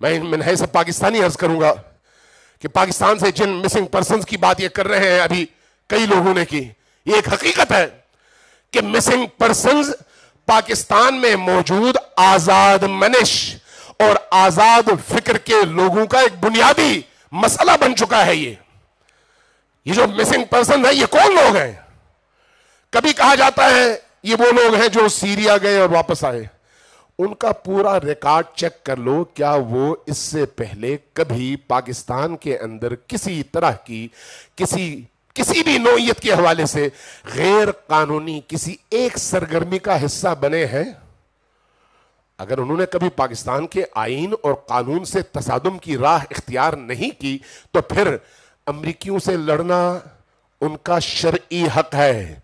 میں من حیث پاکستانی عرض کروں گا کہ پاکستان سے جن مسنگ پرسنز کی بات یہ کر رہے ہیں ابھی کئی لوگوں نے کی، یہ ایک حقیقت ہے کہ مسنگ پرسنز پاکستان میں موجود آزاد منش اور آزاد فکر کے لوگوں کا ایک بنیادی مسئلہ بن چکا ہے۔ یہ جو مسنگ پرسن ہے یہ کون لوگ ہیں؟ کبھی کہا جاتا ہے یہ وہ لوگ ہیں جو سیریا گئے اور واپس آئے۔ ان کا پورا ریکارڈ چیک کر لو، کیا وہ اس سے پہلے کبھی پاکستان کے اندر کسی طرح کی کسی بھی نوعیت کے حوالے سے غیر قانونی کسی ایک سرگرمی کا حصہ بنے ہیں؟ اگر انہوں نے کبھی پاکستان کے آئین اور قانون سے تصادم کی راہ اختیار نہیں کی تو پھر امریکیوں سے لڑنا ان کا شرعی حق ہے،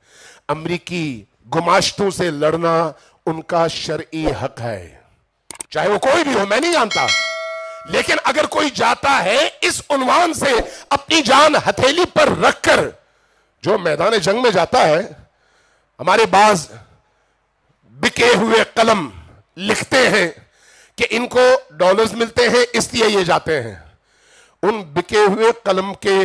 امریکی گماشتوں سے لڑنا ان کا شرعی حق ہے، چاہے وہ کوئی بھی ہو، میں نہیں جانتا۔ لیکن اگر کوئی جاتا ہے اس عنوان سے اپنی جان ہتھیلی پر رکھ کر، جو میدان جنگ میں جاتا ہے، ہمارے بعض بکے ہوئے قلم لکھتے ہیں کہ ان کو ڈالرز ملتے ہیں اس لیے یہ جاتے ہیں۔ ان بکے ہوئے قلم کے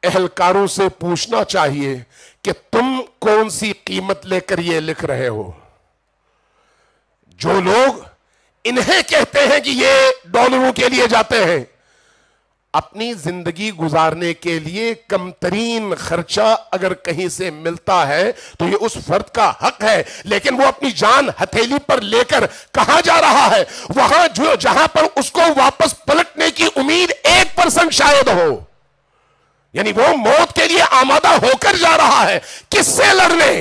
اہلکاروں سے پوچھنا چاہیے کہ تم کون سی قیمت لے کر یہ لکھ رہے ہو؟ جو لوگ انہیں کہتے ہیں کہ یہ ڈالروں کے لیے جاتے ہیں، اپنی زندگی گزارنے کے لیے کم ترین خرچہ اگر کہیں سے ملتا ہے تو یہ اس فرد کا حق ہے، لیکن وہ اپنی جان ہتھیلی پر لے کر کہاں جا رہا ہے؟ وہاں جہاں پر اس کو واپس پلٹنے کی امید 1% شاید ہو، یعنی وہ موت کے لیے آمادہ ہو کر جا رہا ہے۔ کس سے لڑنے؟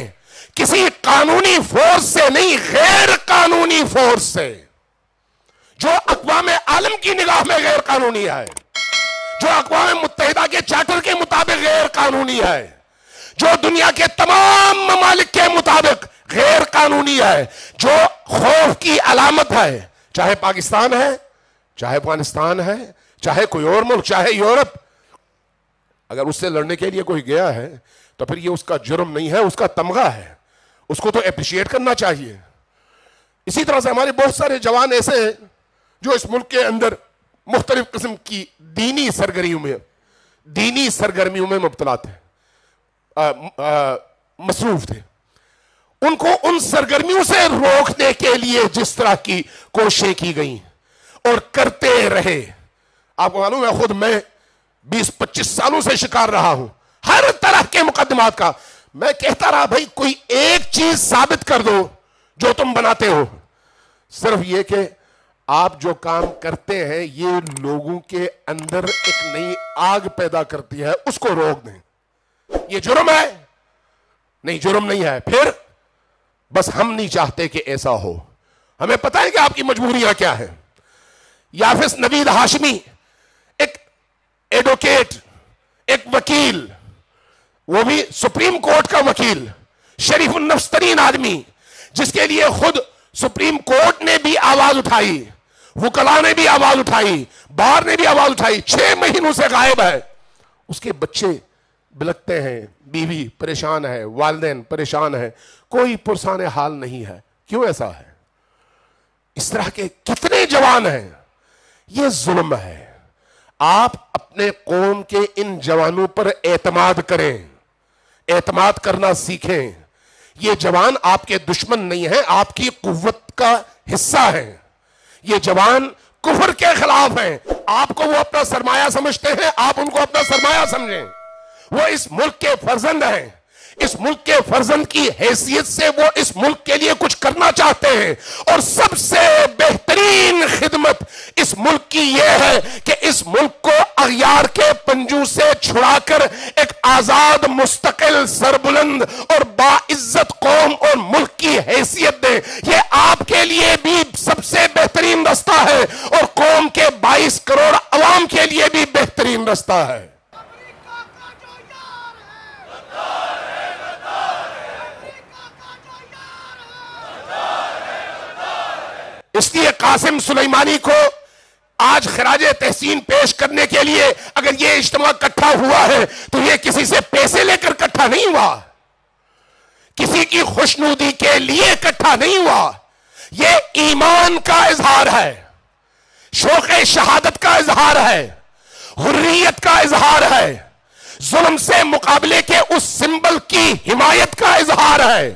کسی قانونی فورس سے نہیں، غیر قانونی فورس سے، جو اقوام عالم کی نگاہ میں غیر قانونی ہے، جو اقوام متحدہ کے چارٹر کے مطابق غیر قانونی ہے، جو دنیا کے تمام ممالک کے مطابق غیر قانونی ہے، جو خوف کی علامت ہے، چاہے پاکستان ہے، چاہے افغانستان ہے، چاہے کوئی اور ملک، چاہے یورپ۔ اگر اس سے لڑنے کے لیے کوئی گیا ہے تو پھر یہ اس کا جرم نہیں ہے، اس کا تمغہ ہے، اس کو تو اپریشیٹ کرنا چاہیے۔ اسی طرح سے ہمارے بہت سارے جوان ایسے ہیں جو اس ملک کے اندر مختلف قسم کی دینی سرگرمیوں میں مبتلا تھے، مصروف تھے۔ ان کو ان سرگرمیوں سے روکنے کے لیے جس طرح کی کوششیں کی گئیں اور کرتے رہے، آپ کو معلوم ہے، خود میں 20-25 سالوں سے شکار رہا ہوں ہر طرح کے مقدمات کا۔ میں کہتا رہا بھائی کوئی ایک چیز ثابت کر دو جو تم بناتے ہو، صرف یہ کہ آپ جو کام کرتے ہیں یہ لوگوں کے اندر ایک نئی آگ پیدا کرتی ہے، اس کو روک دیں۔ یہ جرم ہے؟ نہیں، جرم نہیں ہے۔ پھر بس ہم نہیں چاہتے کہ ایسا ہو، ہمیں پتہ ہے کہ آپ کی مجبوریاں کیا ہیں۔ یافس نوید ہاشمی ایک ایڈوکیٹ، ایک وکیل، وہ بھی سپریم کورٹ کا وکیل، شریف النفس ترین آدمی، جس کے لیے خود سپریم کورٹ نے بھی آواز اٹھائی، وکلاء نے بھی آواز اٹھائی، بار نے بھی آواز اٹھائی، 6 مہینوں سے غائب ہے۔ اس کے بچے بلکتے ہیں، بیوی پریشان ہے، والدین پریشان ہیں، کوئی پرسان حال نہیں ہے۔ کیوں ایسا ہے؟ اس طرح کے کتنے جوان ہیں۔ یہ ظلم ہے۔ آپ اپنے قوم کے ان جوانوں پر اعتماد کریں، اعتماد کرنا سیکھیں۔ یہ جوان آپ کے دشمن نہیں ہیں، آپ کی قوت کا حصہ ہیں۔ یہ جوان کفر کے خلاف ہیں، آپ کو وہ اپنا سرمایہ سمجھتے ہیں، آپ ان کو اپنا سرمایہ سمجھیں۔ وہ اس ملک کے فرزند ہیں، اس ملک کے فرزند کی حیثیت سے وہ اس ملک کے لیے کچھ کرنا چاہتے ہیں، اور سب سے بہترین خدمت اس ملک کی یہ ہے کہ اس ملک کو اغیار کے پنجوں سے چھڑا کر ایک آزاد، مستقل، سربلند اور باعزت قوم اور ملک کی حیثیت دیں۔ یہ آپ کے لیے بھی سب سے بہترین رستہ ہے اور قوم کے 22 کروڑ عوام کے لیے بھی بہترین رستہ ہے۔ اس لیے قاسم سلیمانی کو آج خراج تحسین پیش کرنے کے لیے اگر یہ اجتماع اکٹھا ہوا ہے تو یہ کسی سے پیسے لے کر اکٹھا نہیں ہوا، کسی کی خوشنودی کے لیے اکٹھا نہیں ہوا، یہ ایمان کا اظہار ہے، شوق شہادت کا اظہار ہے، حریت کا اظہار ہے، ظلم سے مقابلے کے اس سمبل کی حمایت کا اظہار ہے،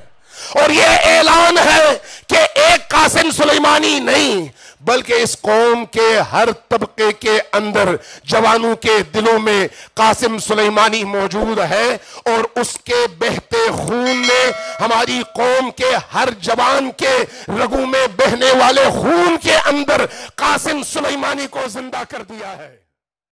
اور یہ اعلان ہے کہ ایک قاسم سلیمانی نہیں بلکہ اس قوم کے ہر طبقے کے اندر جوانوں کے دلوں میں قاسم سلیمانی موجود ہے، اور اس کے بہتے خون نے ہماری قوم کے ہر جوان کے رگوں میں بہنے والے خون کے اندر قاسم سلیمانی کو زندہ کر دیا ہے۔